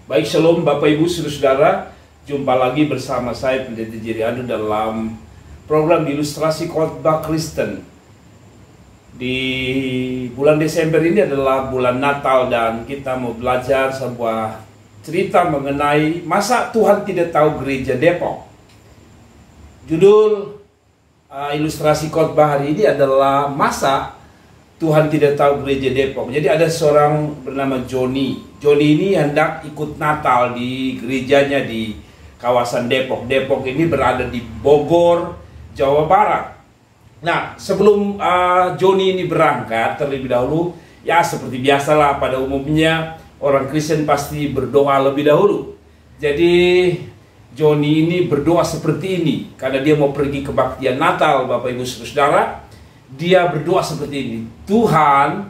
Baik, shalom Bapak Ibu Saudara, jumpa lagi bersama saya Pendeta Jerry Adu dalam program Ilustrasi Khotbah Kristen. Di bulan Desember ini adalah bulan Natal dan kita mau belajar sebuah cerita mengenai masa Tuhan tidak tahu gereja Depok. Judul ilustrasi khotbah hari ini adalah masa Tuhan tidak tahu gereja Depok. Jadi ada seorang bernama Joni. Joni ini hendak ikut Natal di gerejanya di kawasan Depok. Depok ini berada di Bogor, Jawa Barat. Nah, sebelum Joni ini berangkat terlebih dahulu, ya seperti biasalah pada umumnya orang Kristen pasti berdoa lebih dahulu. Jadi Joni ini berdoa seperti ini karena dia mau pergi kebaktian Natal, Bapak Ibu Saudara. Dia berdoa seperti ini, Tuhan,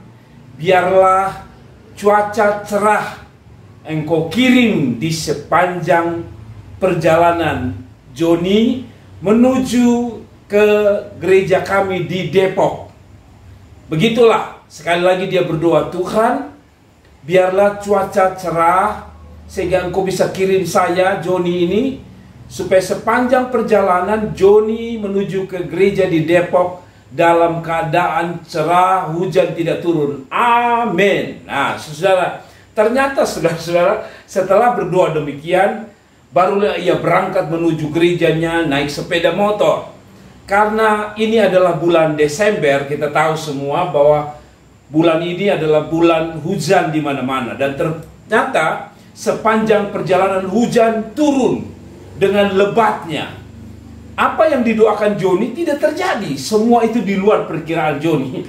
biarlah cuaca cerah Engkau kirim di sepanjang perjalanan Joni menuju ke gereja kami di Depok. Begitulah, sekali lagi dia berdoa, Tuhan, biarlah cuaca cerah sehingga Engkau bisa kirim saya, Joni ini, supaya sepanjang perjalanan Joni menuju ke gereja di Depok dalam keadaan cerah, hujan tidak turun. Amin. Nah, saudara, ternyata saudara-saudara, setelah berdoa demikian, barulah ia berangkat menuju gerejanya naik sepeda motor. Karena ini adalah bulan Desember, kita tahu semua bahwa bulan ini adalah bulan hujan di mana-mana. Dan ternyata sepanjang perjalanan hujan turun dengan lebatnya. Apa yang didoakan Joni tidak terjadi. Semua itu di luar perkiraan Joni.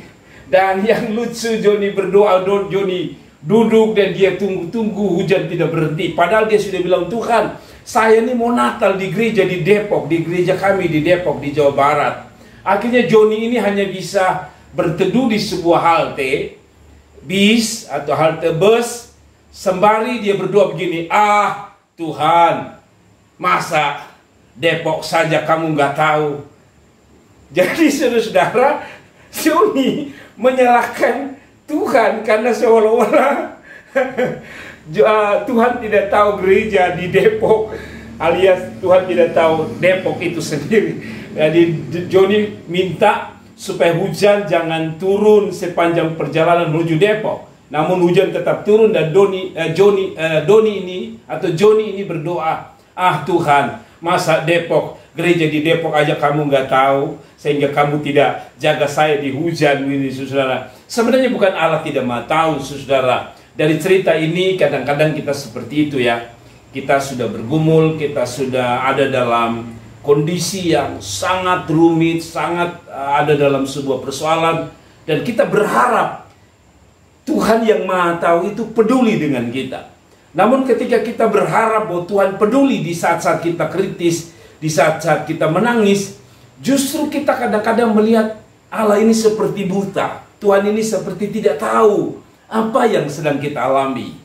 Dan yang lucu, Joni berdoa, Joni duduk dan dia tunggu-tunggu hujan tidak berhenti. Padahal dia sudah bilang, Tuhan, saya ini mau Natal di gereja di Depok, di gereja kami di Depok, di Jawa Barat. Akhirnya Joni ini hanya bisa berteduh di sebuah halte bis atau halte bus. Sembari dia berdoa begini, ah Tuhan, masa Depok saja kamu nggak tahu. Jadi saudara-saudara, Joni menyalahkan Tuhan karena seolah-olah Tuhan tidak tahu gereja di Depok, alias Tuhan tidak tahu Depok itu sendiri. Jadi Joni minta supaya hujan jangan turun sepanjang perjalanan menuju Depok. Namun hujan tetap turun dan Joni ini berdoa, ah Tuhan, masa Depok, gereja di Depok aja kamu nggak tahu, sehingga kamu tidak jaga saya di hujan ini, saudara. Sebenarnya bukan Allah tidak mau tahu, saudara. Dari cerita ini kadang-kadang kita seperti itu ya. Kita sudah bergumul, kita sudah ada dalam kondisi yang sangat rumit, sangat ada dalam sebuah persoalan. Dan kita berharap Tuhan yang Maha Tahu itu peduli dengan kita. Namun ketika kita berharap bahwa Tuhan peduli di saat-saat kita kritis, di saat-saat kita menangis, justru kita kadang-kadang melihat Allah ini seperti buta. Tuhan ini seperti tidak tahu apa yang sedang kita alami.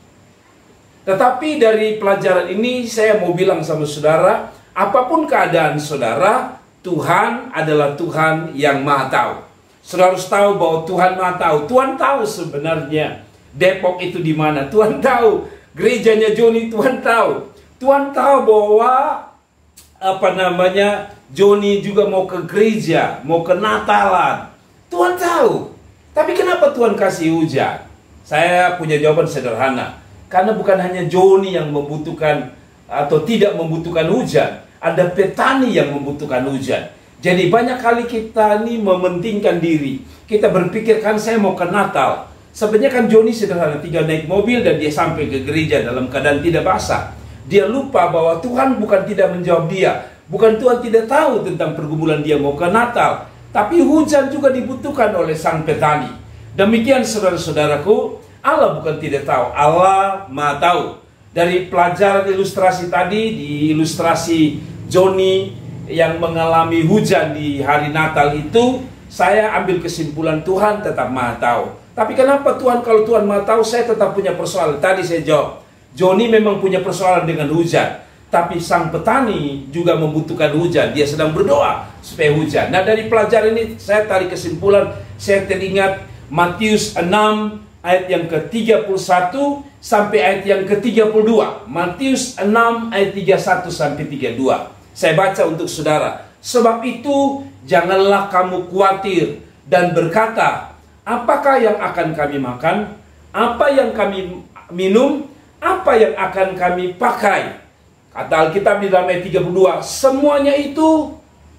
Tetapi dari pelajaran ini saya mau bilang sama saudara, apapun keadaan saudara, Tuhan adalah Tuhan yang Maha Tahu. Saudara harus tahu bahwa Tuhan Maha Tahu. Tuhan tahu sebenarnya Depok itu di mana. Tuhan tahu gerejanya Joni, Tuhan tahu. Tuhan tahu bahwa Joni juga mau ke gereja, mau ke Natalan. Tuhan tahu. Tapi kenapa Tuhan kasih hujan? Saya punya jawaban sederhana. Karena bukan hanya Joni yang membutuhkan atau tidak membutuhkan hujan, ada petani yang membutuhkan hujan. Jadi banyak kali kita ini mementingkan diri. Kita berpikir kan saya mau ke Natal. Sebenarnya kan Joni sederhana, tinggal naik mobil dan dia sampai ke gereja dalam keadaan tidak basah. Dia lupa bahwa Tuhan bukan tidak menjawab dia. Bukan Tuhan tidak tahu tentang pergumulan dia mau ke Natal. Tapi hujan juga dibutuhkan oleh sang petani. Demikian saudara-saudaraku, Allah bukan tidak tahu, Allah Maha Tahu. Dari pelajaran ilustrasi tadi, di ilustrasi Joni yang mengalami hujan di hari Natal itu, saya ambil kesimpulan Tuhan tetap Maha Tahu. Tapi kenapa Tuhan, kalau Tuhan Maha Tahu, saya tetap punya persoalan? Tadi saya jawab, Joni memang punya persoalan dengan hujan. Tapi sang petani juga membutuhkan hujan. Dia sedang berdoa supaya hujan. Nah, dari pelajaran ini saya tarik kesimpulan, saya teringat Matius 6 ayat yang ke-31 sampai ayat yang ke-32. Matius 6 ayat 31 sampai 32. Saya baca untuk saudara. Sebab itu janganlah kamu khawatir dan berkata, apakah yang akan kami makan? Apa yang kami minum? Apa yang akan kami pakai? Kata Alkitab di dalam ayat 32, semuanya itu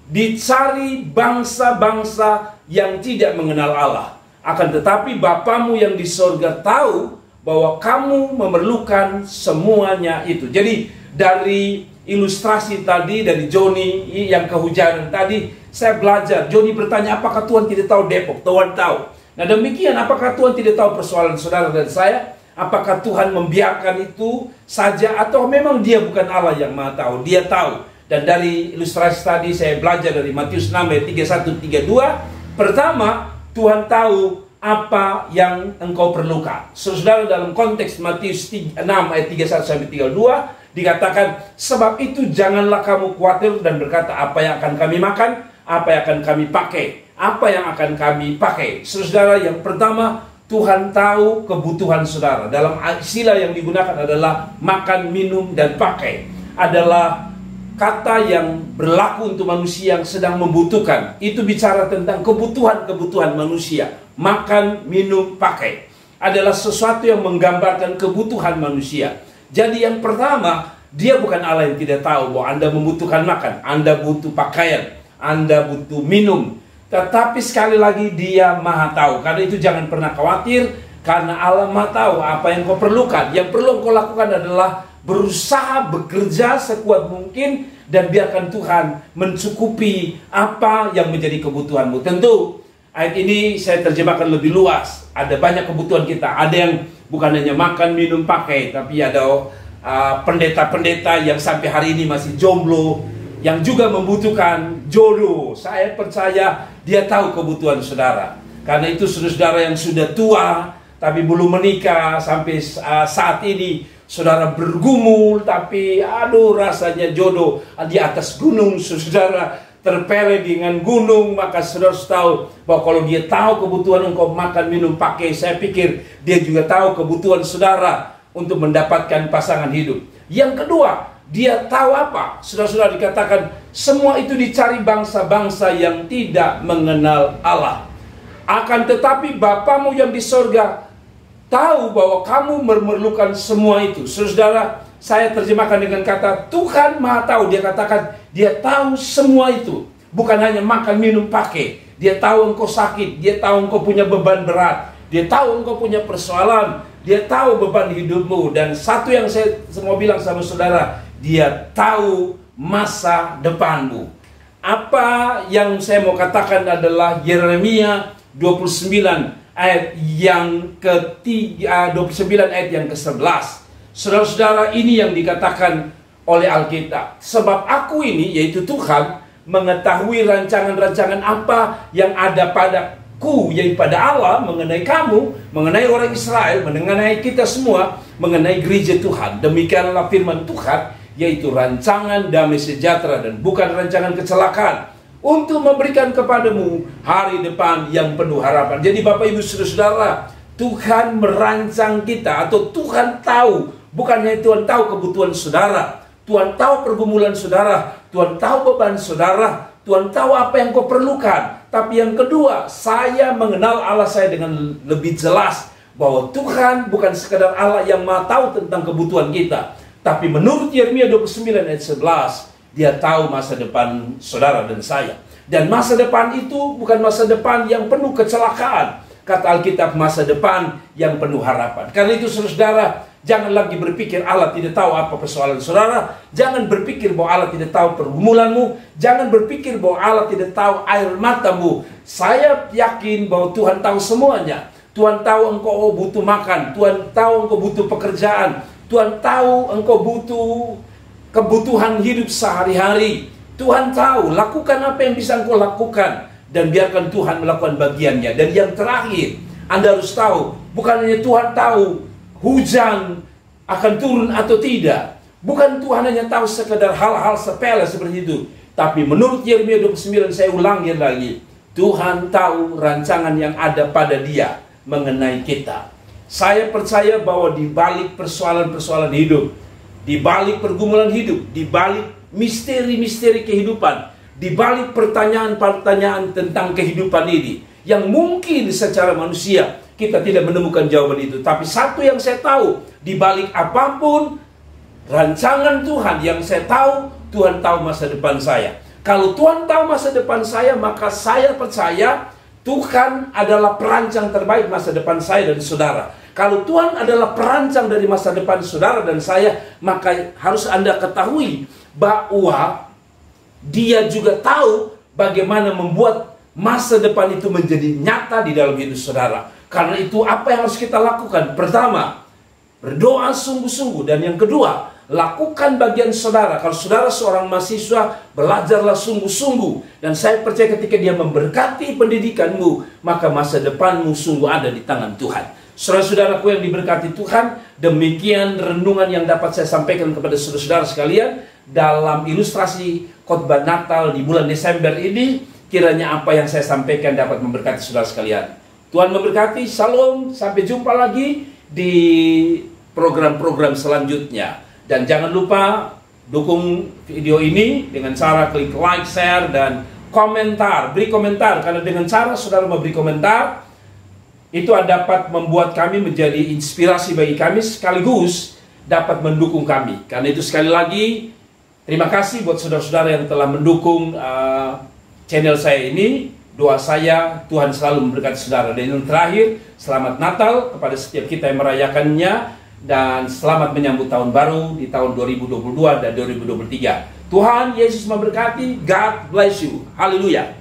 dicari bangsa-bangsa yang tidak mengenal Allah. Akan tetapi Bapamu yang di sorga tahu bahwa kamu memerlukan semuanya itu. Jadi dari ilustrasi tadi dari Joni yang kehujanan tadi, saya belajar. Joni bertanya, apakah Tuhan tidak tahu Depok? Tuhan tahu. Nah demikian, apakah Tuhan tidak tahu persoalan saudara dan saya? Apakah Tuhan membiarkan itu saja atau memang dia bukan Allah yang maha tahu? Dia tahu. Dan dari ilustrasi tadi saya belajar dari Matius 6 ayat 31-32. Pertama, Tuhan tahu apa yang engkau perlukan. Saudara, dalam konteks Matius 6 ayat 31-32 dikatakan, sebab itu janganlah kamu khawatir dan berkata, apa yang akan kami makan, apa yang akan kami pakai, apa yang akan kami pakai. Saudara, yang pertama, Tuhan tahu kebutuhan saudara. Dalam istilah yang digunakan adalah makan, minum, dan pakai. Adalah kata yang berlaku untuk manusia yang sedang membutuhkan. Itu bicara tentang kebutuhan-kebutuhan manusia. Makan, minum, pakai. Adalah sesuatu yang menggambarkan kebutuhan manusia. Jadi yang pertama, dia bukan Allah yang tidak tahu bahwa Anda membutuhkan makan, Anda butuh pakaian, Anda butuh minum. Tetapi sekali lagi dia maha tahu. Karena itu jangan pernah khawatir, karena Allah maha tahu apa yang kau perlukan. Yang perlu kau lakukan adalah berusaha bekerja sekuat mungkin dan biarkan Tuhan mencukupi apa yang menjadi kebutuhanmu. Tentu ayat ini saya terjemahkan lebih luas. Ada banyak kebutuhan kita. Ada yang bukan hanya makan, minum, pakai, tapi ada pendeta-pendeta yang sampai hari ini masih jomblo, yang juga membutuhkan jodoh. Saya percaya dia tahu kebutuhan saudara. Karena itu saudara yang sudah tua tapi belum menikah sampai saat ini, saudara bergumul tapi aduh rasanya jodoh di atas gunung, saudara terpele dengan gunung, maka saudara harus tahu bahwa kalau dia tahu kebutuhan engkau makan, minum, pakai, saya pikir dia juga tahu kebutuhan saudara untuk mendapatkan pasangan hidup. Yang kedua, dia tahu apa? Saudara-saudara, dikatakan semua itu dicari bangsa-bangsa yang tidak mengenal Allah. Akan tetapi Bapamu yang di sorga tahu bahwa kamu memerlukan semua itu. Saudara, saya terjemahkan dengan kata Tuhan maha tahu. Dia katakan dia tahu semua itu. Bukan hanya makan, minum, pakai. Dia tahu engkau sakit. Dia tahu engkau punya beban berat. Dia tahu engkau punya persoalan. Dia tahu beban hidupmu. Dan satu yang saya mau bilang sama saudara, dia tahu masa depanmu. Apa yang saya mau katakan adalah Yeremia 29 ayat yang ke-3, 29 ayat yang ke-11. Saudara-saudara, ini yang dikatakan oleh Alkitab. Sebab aku ini, yaitu Tuhan, mengetahui rancangan-rancangan apa yang ada padaku, yaitu pada Allah, mengenai kamu, mengenai orang Israel, mengenai kita semua, mengenai gereja Tuhan. Demikianlah firman Tuhan, yaitu rancangan damai sejahtera dan bukan rancangan kecelakaan, untuk memberikan kepadamu hari depan yang penuh harapan. Jadi Bapak Ibu Saudara, Tuhan merancang kita, atau Tuhan tahu, bukan hanya Tuhan tahu kebutuhan saudara, Tuhan tahu pergumulan saudara, Tuhan tahu beban saudara, Tuhan tahu apa yang kau perlukan. Tapi yang kedua, saya mengenal Allah saya dengan lebih jelas, bahwa Tuhan bukan sekadar Allah yang maha tahu tentang kebutuhan kita, tapi menurut Yeremia 29 ayat 11, dia tahu masa depan saudara dan saya. Dan masa depan itu bukan masa depan yang penuh kecelakaan. Kata Alkitab, masa depan yang penuh harapan. Karena itu saudara, jangan lagi berpikir Allah tidak tahu apa persoalan saudara. Jangan berpikir bahwa Allah tidak tahu pergumulanmu. Jangan berpikir bahwa Allah tidak tahu air matamu. Saya yakin bahwa Tuhan tahu semuanya. Tuhan tahu engkau butuh makan. Tuhan tahu engkau butuh pekerjaan. Tuhan tahu engkau butuh kebutuhan hidup sehari-hari. Tuhan tahu, lakukan apa yang bisa engkau lakukan, dan biarkan Tuhan melakukan bagiannya. Dan yang terakhir, Anda harus tahu, bukan hanya Tuhan tahu hujan akan turun atau tidak. Bukan Tuhan hanya tahu sekedar hal-hal sepele seperti itu. Tapi menurut Yeremia 29, saya ulangi lagi, Tuhan tahu rancangan yang ada pada dia mengenai kita. Saya percaya bahwa di balik persoalan-persoalan hidup, di balik pergumulan hidup, di balik misteri-misteri kehidupan, di balik pertanyaan-pertanyaan tentang kehidupan ini, yang mungkin secara manusia kita tidak menemukan jawaban itu. Tapi satu yang saya tahu, di balik apapun rancangan Tuhan, yang saya tahu, Tuhan tahu masa depan saya. Kalau Tuhan tahu masa depan saya, maka saya percaya Tuhan adalah perancang terbaik masa depan saya dan saudara. Kalau Tuhan adalah perancang dari masa depan saudara dan saya, maka harus Anda ketahui bahwa Dia juga tahu bagaimana membuat masa depan itu menjadi nyata di dalam hidup saudara. Karena itu apa yang harus kita lakukan? Pertama, berdoa sungguh-sungguh. Dan yang kedua, lakukan bagian saudara. Kalau saudara seorang mahasiswa, belajarlah sungguh-sungguh. Dan saya percaya ketika Dia memberkati pendidikanmu, maka masa depanmu sungguh ada di tangan Tuhan. Saudara-saudaraku yang diberkati Tuhan, demikian renungan yang dapat saya sampaikan kepada saudara-saudara sekalian dalam ilustrasi khotbah Natal di bulan Desember ini. Kiranya apa yang saya sampaikan dapat memberkati saudara sekalian. Tuhan memberkati, shalom, sampai jumpa lagi di program-program selanjutnya. Dan jangan lupa dukung video ini dengan cara klik like, share, dan komentar. Beri komentar, karena dengan cara saudara memberi komentar, itu dapat membuat kami menjadi inspirasi bagi kami, sekaligus dapat mendukung kami. Karena itu sekali lagi, terima kasih buat saudara-saudara yang telah mendukung channel saya ini. Doa saya, Tuhan selalu memberkati saudara. Dan yang terakhir, selamat Natal kepada setiap kita yang merayakannya. Dan selamat menyambut tahun baru di tahun 2022 dan 2023. Tuhan Yesus memberkati. God bless you. Haleluya.